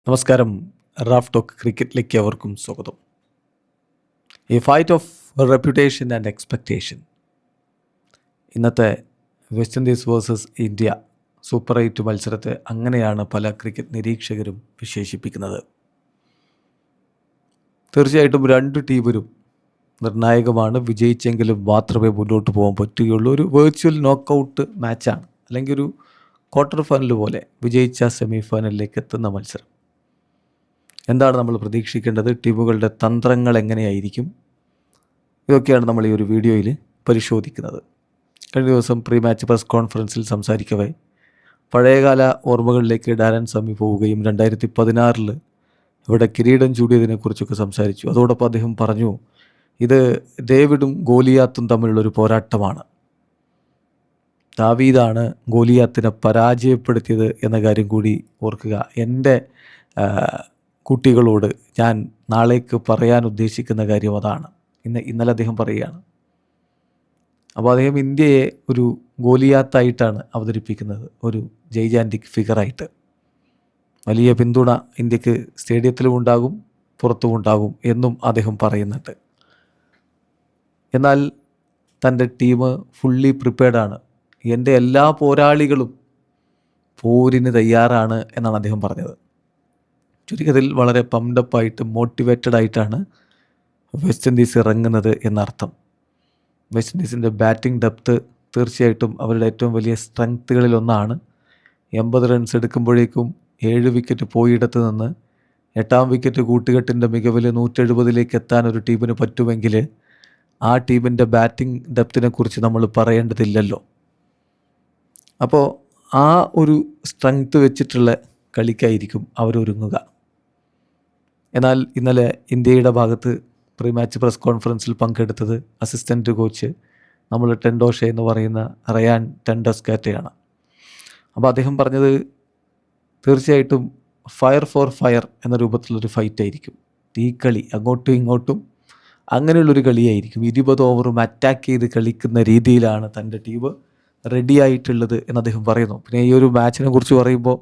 നമസ്കാരം. Raf talk ക്രിക്കറ്റിലേക്ക് അവർക്കും സ്വാഗതം. ഈ fight of reputation and expectation, ഇന്നത്തെ West Indies versus India super 8 മത്സരത്തെ അങ്ങനെയാണ് പല ക്രിക്കറ്റ് നിരീക്ഷകരും വിശേഷിപ്പിക്കുന്നത്. തീർച്ചയായിട്ടും രണ്ട് ടീമിനും നിർണായകമാണ്. വിജയിച്ചെങ്കിലും മാത്രമേ മുന്നോട്ട് പോകാൻ പറ്റുകയുള്ളൂ. ഒരു വെർച്വൽ നോക്കൗട്ട് മാച്ചാണ്, അല്ലെങ്കിൽ ഒരു ക്വാർട്ടർ ഫൈനൽ പോലെ വിജയിച്ച സെമി ഫൈനലിലേക്ക് എത്തുന്ന മത്സരം. എന്താണ് നമ്മൾ പ്രതീക്ഷിക്കേണ്ടത്? ടീമുകളുടെ തന്ത്രങ്ങൾ എങ്ങനെയായിരിക്കും? ഇതൊക്കെയാണ് നമ്മൾ ഈ ഒരു വീഡിയോയിൽ പരിശോധിക്കുന്നത്. കഴിഞ്ഞ ദിവസം പ്രീ മാച്ച് പ്രസ് കോൺഫറൻസിൽ സംസാരിക്കവേ പഴയകാല ഓർമ്മകളിലേക്ക് ഡാരൻ സാമി പോവുകയും 2016 ഇവിടെ കിരീടം ചൂടിയതിനെക്കുറിച്ചൊക്കെ സംസാരിച്ചു. അതോടൊപ്പം അദ്ദേഹം പറഞ്ഞു, ഇത് ഡേവിഡും ഗോലിയാത്തും തമ്മിലുള്ളൊരു പോരാട്ടമാണ്. ദാവീദാണ് ഗോലിയാത്തിനെ പരാജയപ്പെടുത്തിയത് എന്ന കാര്യം കൂടി ഓർക്കുക. എൻ്റെ കുട്ടികളോട് ഞാൻ നാളേക്ക് പറയാൻ ഉദ്ദേശിക്കുന്ന കാര്യം അതാണ്. ഇന്നലെ അദ്ദേഹം പറയുകയാണ്. അപ്പോൾ അദ്ദേഹം ഇന്ത്യയെ ഒരു ഗോലിയാത്തായിട്ടാണ് അവതരിപ്പിക്കുന്നത്, ഒരു ജൈജാൻറ്റിക് ഫിഗറായിട്ട്. വലിയ പിന്തുണ ഇന്ത്യക്ക് സ്റ്റേഡിയത്തിലും ഉണ്ടാകും, പുറത്തും ഉണ്ടാകും എന്നും അദ്ദേഹം പറയുന്നുണ്ട്. എന്നാൽ തൻ്റെ ടീം ഫുള്ളി പ്രിപ്പയർഡാണ്, എൻ്റെ എല്ലാ പോരാളികളും പോരിന് തയ്യാറാണ് എന്നാണ് അദ്ദേഹം പറഞ്ഞത്. ചുരുക്കത്തിൽ വളരെ പംഡപ്പായിട്ട് മോട്ടിവേറ്റഡ് ആയിട്ടാണ് വെസ്റ്റ് ഇൻഡീസ് ഇറങ്ങുന്നത് എന്നർത്ഥം. വെസ്റ്റ് ഇൻഡീസിൻ്റെ ബാറ്റിംഗ് ഡെപ്ത്ത് തീർച്ചയായിട്ടും അവരുടെ ഏറ്റവും വലിയ സ്ട്രെങ്ത്തുകളിലൊന്നാണ്. 80 റൺസ് എടുക്കുമ്പോഴേക്കും 7 വിക്കറ്റ് പോയിടത്ത് നിന്ന് 8ാം വിക്കറ്റ് കൂട്ടുകെട്ടിൻ്റെ മികവിൽ 170 എത്താൻ ഒരു ടീമിന് പറ്റുമെങ്കിൽ ആ ടീമിൻ്റെ ബാറ്റിംഗ് ഡെപ്തിനെ കുറിച്ച് നമ്മൾ പറയേണ്ടതില്ലല്ലോ. അപ്പോൾ ആ ഒരു സ്ട്രെങ്ത്ത് വെച്ചിട്ടുള്ള കളിക്കായിരിക്കും അവരൊരുങ്ങുക. എന്നാൽ ഇന്നലെ ഇന്ത്യയുടെ ഭാഗത്ത് പ്രീ മാച്ച് പ്രസ് കോൺഫറൻസിൽ പങ്കെടുത്തത് അസിസ്റ്റൻറ്റ് കോച്ച് നമ്മൾ ടെൻഡോഷെ എന്ന് പറയുന്ന റയാൻ ടെൻഡസ്കാറ്റയാണ്. അപ്പോൾ അദ്ദേഹം പറഞ്ഞത് തീർച്ചയായിട്ടും ഫയർ ഫോർ ഫയർ എന്ന രൂപത്തിലുള്ളൊരു ഫൈറ്റായിരിക്കും. തീക്കളി, അങ്ങോട്ടും ഇങ്ങോട്ടും അങ്ങനെയുള്ളൊരു കളിയായിരിക്കും. 20 ഓവറും അറ്റാക്ക് ചെയ്ത് കളിക്കുന്ന രീതിയിലാണ് തൻ്റെ ടീം റെഡി ആയിട്ടുള്ളത് എന്ന് അദ്ദേഹം പറയുന്നു. പിന്നെ ഈ ഒരു മാച്ചിനെ കുറിച്ച് പറയുമ്പോൾ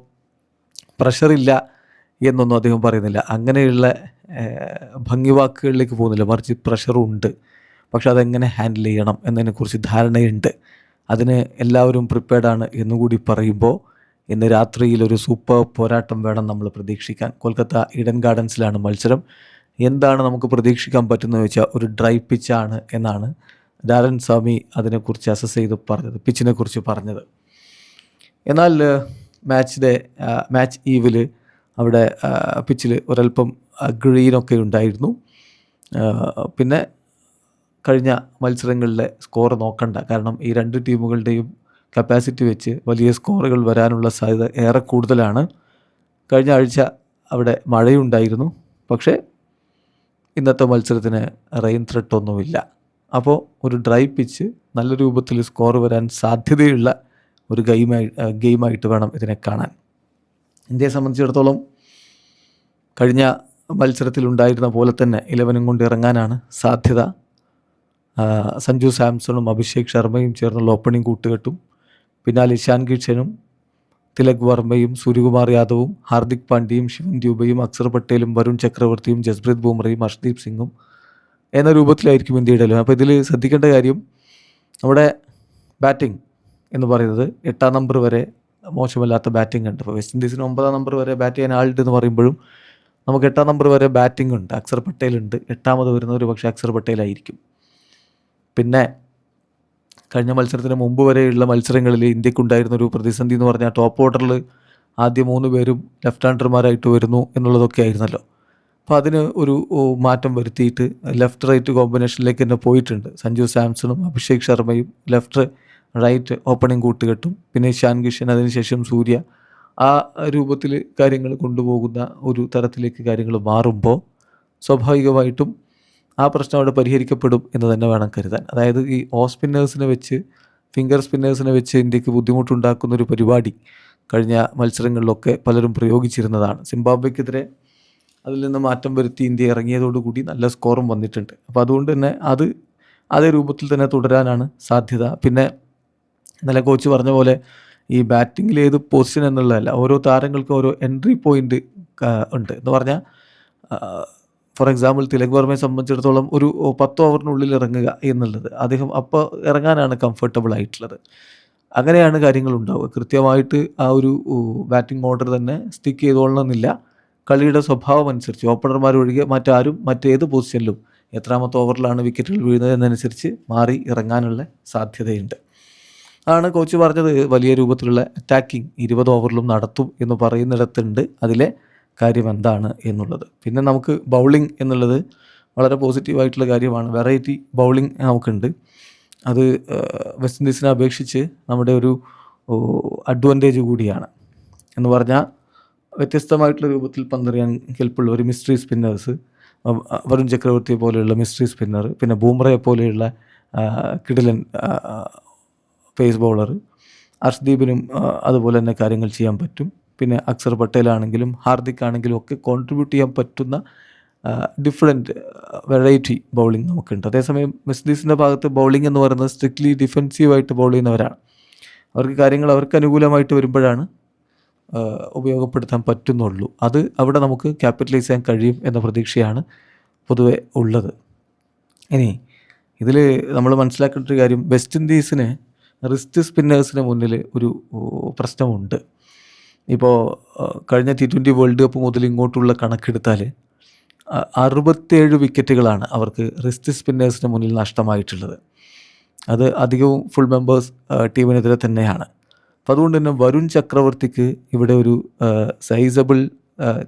പ്രഷറില്ല എന്നൊന്നും അദ്ദേഹം പറയുന്നില്ല. അങ്ങനെയുള്ള ഭംഗിവാക്കുകളിലേക്ക് പോകുന്നില്ല, മറിച്ച് പ്രഷറുണ്ട്. പക്ഷെ അതെങ്ങനെ ഹാൻഡിൽ ചെയ്യണം എന്നതിനെക്കുറിച്ച് ധാരണയുണ്ട്. അതിന് എല്ലാവരും പ്രിപ്പയർഡാണ് എന്നുകൂടി പറയുമ്പോൾ ഇന്ന് രാത്രിയിൽ ഒരു സൂപ്പർ പോരാട്ടം വേണം നമ്മൾ പ്രതീക്ഷിക്കാൻ. കൊൽക്കത്ത ഈഡൻ ഗാർഡൻസിലാണ് മത്സരം. എന്താണ് നമുക്ക് പ്രതീക്ഷിക്കാൻ പറ്റുന്നത് വെച്ചാൽ ഒരു ഡ്രൈ പിച്ചാണ് എന്നാണ് ഡാരൻ സാമി അതിനെക്കുറിച്ച് അസസ് ചെയ്ത് പറഞ്ഞത്, പിച്ചിനെക്കുറിച്ച് പറഞ്ഞത്. എന്നാൽ മാച്ച് ഈവിൽ അവിടെ പിച്ചിൽ ഒരൽപ്പം ഗ്രീനൊക്കെ ഉണ്ടായിരുന്നു. പിന്നെ കഴിഞ്ഞ മത്സരങ്ങളിലെ സ്കോർ നോക്കണ്ട, കാരണം ഈ രണ്ട് ടീമുകളുടെയും കപ്പാസിറ്റി വെച്ച് വലിയ സ്കോറുകൾ വരാനുള്ള സാധ്യത ഏറെ കൂടുതലാണ്. കഴിഞ്ഞ ആഴ്ച അവിടെ മഴയുണ്ടായിരുന്നു, പക്ഷേ ഇന്നത്തെ മത്സരത്തിന് റെയിൻ ത്രെട്ട് ഒന്നുമില്ല. അപ്പോൾ ഒരു ഡ്രൈ പിച്ച് നല്ല രൂപത്തിൽ സ്കോർ വരാൻ സാധ്യതയുള്ള ഒരു ഗെയിമായിട്ട് വേണം ഇതിനെ കാണാൻ. ഇന്ത്യയെ സംബന്ധിച്ചിടത്തോളം കഴിഞ്ഞ മത്സരത്തിലുണ്ടായിരുന്ന പോലെ തന്നെ 11 കൊണ്ട് ഇറങ്ങാനാണ് സാധ്യത. സഞ്ജു സാംസണും അഭിഷേക് ശർമ്മയും ചേർന്നുള്ള ഓപ്പണിംഗ് കൂട്ടുകെട്ടും, പിന്നാലെ ഇഷാൻ കിഷനും തിലക് വർമ്മയും സൂര്യകുമാർ യാദവും ഹാർദിക് പാണ്ഡ്യയും ശിവൻ ദ്യൂബയും അക്സർ പട്ടേലും വരുൺ ചക്രവർത്തിയും ജസ്പ്രീത് ബുംറയും ഹർഷ്ദീപ് സിംഗും എന്ന രൂപത്തിലായിരിക്കും ഇന്ത്യയുടെ 11. അപ്പോൾ ഇതിൽ ശ്രദ്ധിക്കേണ്ട കാര്യം, നമ്മുടെ ബാറ്റിംഗ് എന്ന് പറയുന്നത് 8ാം നമ്പർ വരെ മോശമല്ലാത്ത ബാറ്റിംഗ് ഉണ്ട്. ഇപ്പോൾ വെസ്റ്റ് ഇൻഡീസിന് 9ാം നമ്പർ വരെ ബാറ്റ് ചെയ്യാൻ ആളുണ്ട് എന്ന് പറയുമ്പോഴും നമുക്ക് 8ാം നമ്പർ വരെ ബാറ്റിംഗ് ഉണ്ട്. അക്സർ പട്ടേലുണ്ട്. 8ാമത് വരുന്നത് ഒരു പക്ഷേ അക്സർ പട്ടേലായിരിക്കും. പിന്നെ കഴിഞ്ഞ മത്സരത്തിന് മുമ്പ് വരെയുള്ള മത്സരങ്ങളിൽ ഇന്ത്യക്കുണ്ടായിരുന്ന ഒരു പ്രതിസന്ധി എന്ന് പറഞ്ഞാൽ ടോപ്പ് ഓർഡറിൽ ആദ്യം 3 പേരും ലെഫ്റ്റ് ഹാൻഡർമാരായിട്ട് വരുന്നു എന്നുള്ളതൊക്കെ ആയിരുന്നല്ലോ. അപ്പോൾ അതിന് ഒരു മാറ്റം വരുത്തിയിട്ട് ലെഫ്റ്റ് റൈറ്റ് കോമ്പിനേഷനിലേക്ക് തന്നെ പോയിട്ടുണ്ട്. സഞ്ജു സാംസണും അഭിഷേക് ശർമ്മയും ലെഫ്റ്റ് റൈറ്റ് ഓപ്പണിംഗ് കൂട്ടുകെട്ടും, പിന്നെ ഇഷാൻ കിഷൻ, അതിനുശേഷം സൂര്യ, ആ രൂപത്തിൽ കാര്യങ്ങൾ കൊണ്ടുപോകുന്ന ഒരു തരത്തിലേക്ക് കാര്യങ്ങൾ മാറുമ്പോൾ സ്വാഭാവികമായിട്ടും ആ പ്രശ്നം അവിടെ പരിഹരിക്കപ്പെടും എന്ന് തന്നെ വേണം കരുതാൻ. അതായത് ഈ ഓഫ് സ്പിന്നേഴ്സിനെ വെച്ച്, ഫിംഗർ സ്പിന്നേഴ്സിനെ വെച്ച് ഇന്ത്യക്ക് ബുദ്ധിമുട്ടുണ്ടാക്കുന്നൊരു പരിപാടി കഴിഞ്ഞ മത്സരങ്ങളിലൊക്കെ പലരും പ്രയോഗിച്ചിരുന്നതാണ്. സിംബാബ്വെക്കെതിരെ അതിൽ നിന്ന് മാറ്റം വരുത്തി ഇന്ത്യ ഇറങ്ങിയതോടുകൂടി നല്ല സ്കോറും വന്നിട്ടുണ്ട്. അപ്പോൾ അതുകൊണ്ട് തന്നെ അതേ രൂപത്തിൽ തന്നെ തുടരാനാണ് സാധ്യത. പിന്നെ ഇന്നലെ കോച്ച് പറഞ്ഞ പോലെ ഈ ബാറ്റിങ്ങിൽ ഏത് പൊസിഷൻ എന്നുള്ളതല്ല, ഓരോ താരങ്ങൾക്കും ഓരോ എൻട്രി പോയിൻ്റ് ഉണ്ട്. എന്ന് പറഞ്ഞാൽ ഫോർ എക്സാമ്പിൾ തിലക് വർമ്മയെ സംബന്ധിച്ചിടത്തോളം ഒരു 10 ഓവറിനുള്ളിൽ ഇറങ്ങുക എന്നുള്ളത് അദ്ദേഹം അപ്പോൾ ഇറങ്ങാനാണ് കംഫർട്ടബിൾ ആയിട്ടുള്ളത്. അങ്ങനെയാണ് കാര്യങ്ങളുണ്ടാവുക. കൃത്യമായിട്ട് ആ ഒരു ബാറ്റിംഗ് ഓർഡർ തന്നെ സ്റ്റിക്ക് ചെയ്തോളണമെന്നില്ല. കളിയുടെ സ്വഭാവം അനുസരിച്ച് ഓപ്പണർമാർ ഒഴികെ മറ്റാരും മറ്റേത് പൊസിഷനിലും എത്രാമത്തെ ഓവറിലാണ് വിക്കറ്റുകൾ വീഴുന്നത് എന്നനുസരിച്ച് മാറി ഇറങ്ങാനുള്ള സാധ്യതയുണ്ട്. ആണ് കോച്ച് പറഞ്ഞത് വലിയ രൂപത്തിലുള്ള അറ്റാക്കിംഗ് 20 ഓവറിലും നടത്തും എന്ന് പറയുന്നിടത്തുണ്ട് അതിലെ കാര്യം എന്താണ് എന്നുള്ളത്. പിന്നെ നമുക്ക് ബൗളിംഗ് എന്നുള്ളത് വളരെ പോസിറ്റീവായിട്ടുള്ള കാര്യമാണ്. വെറൈറ്റി ബൗളിംഗ് നമുക്കുണ്ട്. അത് വെസ്റ്റ് ഇൻഡീസിനെ അപേക്ഷിച്ച് നമ്മുടെ ഒരു അഡ്വാൻറ്റേജ് കൂടിയാണ്. എന്ന് പറഞ്ഞാൽ വ്യത്യസ്തമായിട്ടുള്ള രൂപത്തിൽ പന്തെറിയാൻ കെൽപ്പുള്ള ഒരു മിസ്റ്ററി സ്പിന്നേഴ്സ്, വരുൺ ചക്രവർത്തിയെ പോലെയുള്ള മിസ്റ്ററി സ്പിന്നർ, പിന്നെ ബൂംറയെ പോലെയുള്ള കിടിലൻ പേസ് ബൗളർ, അർഷ്ദീപിനും അതുപോലെ തന്നെ കാര്യങ്ങൾ ചെയ്യാൻ പറ്റും. പിന്നെ അക്സർ പട്ടേലാണെങ്കിലും ഹാർദിക് ആണെങ്കിലും ഒക്കെ കോൺട്രിബ്യൂട്ട് ചെയ്യാൻ പറ്റുന്ന ഡിഫറെൻറ്റ് വെറൈറ്റി ബൗളിംഗ് നമുക്കുണ്ട്. അതേസമയം വെസ്റ്റ് ഇൻഡീസിൻ്റെ ഭാഗത്ത് ബൗളിംഗ് എന്ന് പറയുന്നത് സ്ട്രിക്ട്ലി ഡിഫെൻസീവായിട്ട് ബൗൾ ചെയ്യുന്നവരാണ്. അവർക്ക് കാര്യങ്ങൾ അവർക്ക് അനുകൂലമായിട്ട് വരുമ്പോഴാണ് ഉപയോഗപ്പെടുത്താൻ പറ്റുന്നുള്ളൂ. അത് അവിടെ നമുക്ക് ക്യാപിറ്റലൈസ് ചെയ്യാൻ കഴിയും എന്ന പ്രതീക്ഷയാണ് പൊതുവെ ഉള്ളത്. ഇനി ഇതിൽ നമ്മൾ മനസ്സിലാക്കേണ്ട ഒരു കാര്യം, വെസ്റ്റ് ഇൻഡീസിന് റിസ്റ്റ് സ്പിന്നേഴ്സിന് മുന്നിൽ ഒരു പ്രശ്നമുണ്ട്. ഇപ്പോൾ കഴിഞ്ഞ T20 വേൾഡ് കപ്പ് മുതൽ ഇങ്ങോട്ടുള്ള കണക്കെടുത്താൽ 67 വിക്കറ്റുകളാണ് അവർക്ക് റിസ്റ്റ് സ്പിന്നേഴ്സിന് മുന്നിൽ നഷ്ടമായിട്ടുള്ളത്. അത് അധികവും ഫുൾ മെമ്പേഴ്സ് ടീമിനെതിരെ തന്നെയാണ്. അപ്പോൾ അതുകൊണ്ട് തന്നെ വരുൺ ചക്രവർത്തിക്ക് ഇവിടെ ഒരു സൈസബിൾ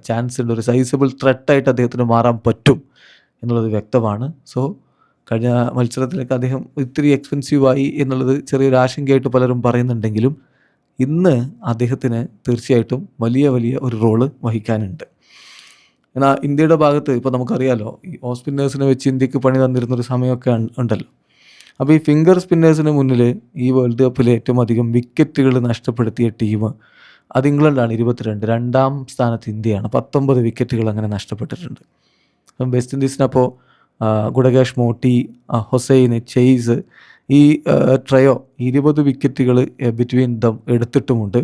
ചാൻസ് ഉണ്ട്, ഒരു സൈസബിൾ ത്രെട്ടായിട്ട് അദ്ദേഹത്തിന് മാറാൻ പറ്റും എന്നുള്ളത് വ്യക്തമാണ്. സോ കഴിഞ്ഞ മത്സരത്തിലേക്ക് അദ്ദേഹം ഇത്തിരി എക്സ്പെൻസീവായി എന്നുള്ളത് ചെറിയൊരു ആശങ്കയായിട്ട് പലരും പറയുന്നുണ്ടെങ്കിലും ഇന്ന് അദ്ദേഹത്തിന് തീർച്ചയായിട്ടും വലിയ ഒരു റോള് വഹിക്കാനുണ്ട്. എന്നാൽ ഇന്ത്യയുടെ ഭാഗത്ത് ഇപ്പോൾ നമുക്കറിയാലോ, ഈ ഓഫ് സ്പിന്നേഴ്സിനെ വെച്ച് ഇന്ത്യക്ക് പണി തന്നിരുന്നൊരു സമയമൊക്കെ ഉണ്ടല്ലോ. അപ്പോൾ ഈ ഫിംഗർ സ്പിന്നേഴ്സിന് മുന്നിൽ ഈ വേൾഡ് കപ്പിൽ ഏറ്റവും അധികം വിക്കറ്റുകൾ നഷ്ടപ്പെടുത്തിയ ടീം അത് ഇംഗ്ലണ്ടാണ്, 22. രണ്ടാം സ്ഥാനത്ത് ഇന്ത്യയാണ്, 19 വിക്കറ്റുകൾ അങ്ങനെ നഷ്ടപ്പെട്ടിട്ടുണ്ട്. അപ്പം വെസ്റ്റ് ഇൻഡീസിനപ്പോൾ ഗുഡഗേഷ് മോട്ടി, ഹൊസൈൻ, ചെയ്സ്, ഈ ട്രയോ 20 വിക്കറ്റുകൾ ബിറ്റ്വീൻ ദം എടുത്തിട്ടുമുണ്ട്.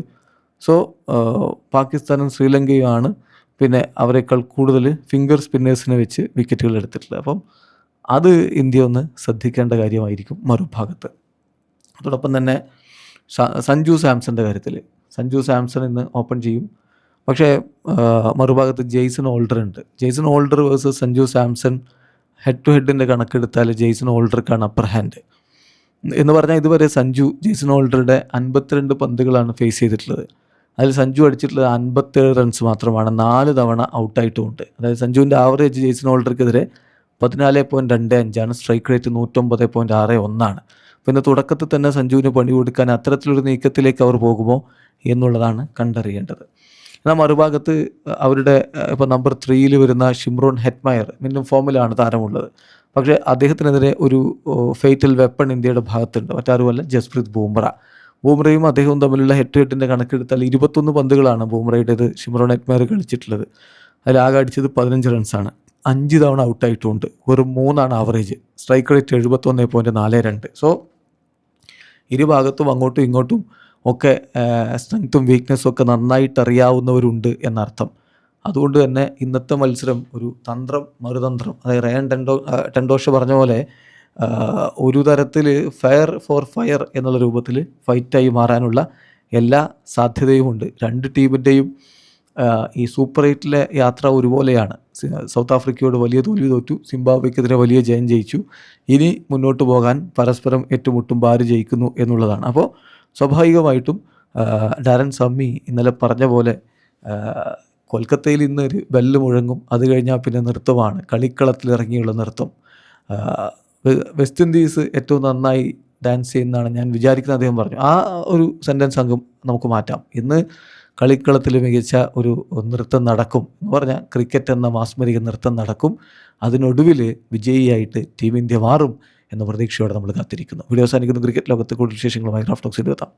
സോ പാകിസ്ഥാനും ശ്രീലങ്കയുമാണ് പിന്നെ അവരെക്കാൾ കൂടുതൽ ഫിംഗർ സ്പിന്നേഴ്സിനെ വെച്ച് വിക്കറ്റുകൾ എടുത്തിട്ടുള്ളത്. അപ്പം അത് ഇന്ത്യ ഒന്ന് ശ്രദ്ധിക്കേണ്ട കാര്യമായിരിക്കും മറുഭാഗത്ത്. അതോടൊപ്പം തന്നെ സഞ്ജു സാംസൻ്റെ കാര്യത്തിൽ, സഞ്ജു സാംസൺ ഇന്ന് ഓപ്പൺ ചെയ്യും. പക്ഷേ മറുഭാഗത്ത് ജെയ്സൺ ഹോൾഡർ ഉണ്ട്. Jason Holder versus Sanju Samson head to ഹെഡിൻ്റെ കണക്കെടുത്താൽ ജെയ്സൺ ഹോൾഡർക്കാണ് അപ്പർ ഹാൻഡ്. എന്ന് പറഞ്ഞാൽ ഇതുവരെ ജെയ്സൺ ഹോൾഡറുടെ 52 പന്തുകളാണ് ഫേസ് ചെയ്തിട്ടുള്ളത്. അതിൽ സഞ്ജു അടിച്ചിട്ടുള്ളത് 57 റൺസ് മാത്രമാണ്. 4 തവണ ഔട്ടായിട്ടുമുണ്ട്. അതായത് സഞ്ജുവിൻ്റെ ആവറേജ് ജെയ്സൺ ഹോൾഡർക്കെതിരെ 14.25ആണ്. Strike rate 109.61. പിന്നെ തുടക്കത്തിൽ തന്നെ സഞ്ജുവിന് പണി കൊടുക്കാൻ അത്തരത്തിലൊരു നീക്കത്തിലേക്ക് അവർ പോകുമോ എന്നുള്ളതാണ് കണ്ടറിയേണ്ടത്. എന്നാൽ മറുഭാഗത്ത് അവരുടെ ഇപ്പോൾ നമ്പർ 3 വരുന്ന ഷിംറോൺ ഹെറ്റ്മയർ മിന്നും ഫോമിലാണ് താരമുള്ളത്. പക്ഷേ അദ്ദേഹത്തിനെതിരെ ഒരു ഫേറ്റൽ വെപ്പൺ ഇന്ത്യയുടെ ഭാഗത്തുണ്ട്, മറ്റാരുമല്ല ജസ്പ്രീത് ബൂംറയും അദ്ദേഹവും തമ്മിലുള്ള ഹെഡ് ടു ഹെഡിൻ്റെ കണക്കെടുത്താൽ 21 പന്തുകളാണ് ബൂംറയുടേത് ഷിംറോൺ ഹെറ്റ്മയർ കളിച്ചിട്ടുള്ളത്. അതിലാകെ അടിച്ചത് 15 റൺസാണ്. 5 തവണ ഔട്ടായിട്ടുണ്ട്. വെറും 3 ആവറേജ്. Strike rate 71.42. സോ ഇരുഭാഗത്തും അങ്ങോട്ടും ഇങ്ങോട്ടും ഒക്കെ സ്ട്രെങ്ത്തും വീക്ക്നെസ്സും ഒക്കെ നന്നായിട്ട് അറിയാവുന്നവരുണ്ട് എന്നർത്ഥം. അതുകൊണ്ട് തന്നെ ഇന്നത്തെ മത്സരം ഒരു മറുതന്ത്രം, അതായത് റയൻ ടെൻഡോഷ് പറഞ്ഞ പോലെ ഒരു തരത്തിൽ ഫയർ ഫോർ ഫയർ എന്നുള്ള രൂപത്തിൽ ഫൈറ്റായി മാറാനുള്ള എല്ലാ സാധ്യതയുമുണ്ട്. രണ്ട് ടീമിൻ്റെയും ഈ സൂപ്പർ 8 യാത്ര ഒരുപോലെയാണ്. സൗത്ത് ആഫ്രിക്കയോട് വലിയ തോൽവി തോറ്റു, സിംബാബ്വെക്കെതിരെ വലിയ ജയം ജയിച്ചു. ഇനി മുന്നോട്ട് പോകാൻ പരസ്പരം ഏറ്റുമുട്ടുമ്പോൾ ആര് ജയിക്കുന്നു എന്നുള്ളതാണ്. അപ്പോൾ സ്വാഭാവികമായിട്ടും ഡാരൻ സമ്മി ഇന്നലെ പറഞ്ഞ പോലെ കൊൽക്കത്തയിൽ ഇന്ന് ഒരു ബെല്ല് മുഴങ്ങും. അത് കഴിഞ്ഞാൽ പിന്നെ നൃത്തമാണ്, കളിക്കളത്തിലിറങ്ങിയുള്ള നൃത്തം. വെസ്റ്റ് ഇൻഡീസ് ഏറ്റവും നന്നായി ഡാൻസ് ചെയ്യുന്നതാണ് ഞാൻ വിചാരിക്കുന്നത് അദ്ദേഹം പറഞ്ഞു. ആ ഒരു സെൻറ്റൻസ് അംഗം നമുക്ക് മാറ്റാം. ഇന്ന് കളിക്കളത്തിൽ മികച്ച ഒരു നൃത്തം നടക്കും എന്ന് പറഞ്ഞാൽ ക്രിക്കറ്റ് എന്ന മാസ്മരിക നൃത്തം നടക്കും. അതിനൊടുവിൽ വിജയിയായിട്ട് ടീം ഇന്ത്യ മാറും എന്ന പ്രതീക്ഷയോടെ നമ്മൾ കാത്തിരിക്കുന്നു. വീഡിയോ അവസാനിക്കുന്നു. ക്രിക്കറ്റ് ലോകത്തെ കൂടുതൽ വിശേഷങ്ങളുമായി റാഫ് ടോക്സിൽ എത്താം.